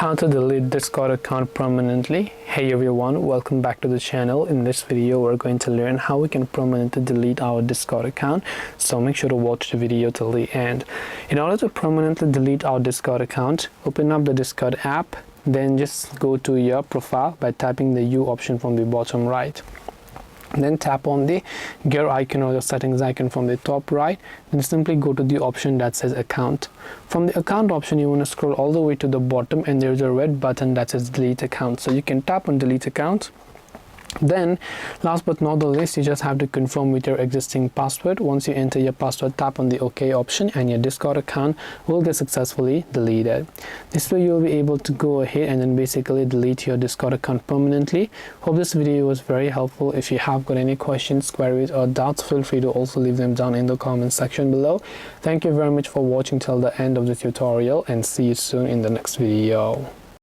How to delete Discord account permanently. Hey everyone, welcome back to the channel. In this video we're going to learn how we can permanently delete our Discord account, so make sure to watch the video till the end. In order to permanently delete our Discord account, open up the Discord app, then just go to your profile by tapping the U option from the bottom right. Then tap on the gear icon or the settings icon from the top right, then simply go to the option that says account. From the account option, you want to scroll all the way to the bottom and there's a red button that says delete account, so you can tap on delete account. Then last but not the least, you just have to confirm with your existing password. Once you enter your password, tap on the OK option and your Discord account will get successfully deleted. This way you'll be able to go ahead and then basically delete your Discord account permanently. Hope this video was very helpful. If you have got any questions, queries or doubts, feel free to also leave them down in the comment section below. Thank you very much for watching till the end of the tutorial and see you soon in the next video.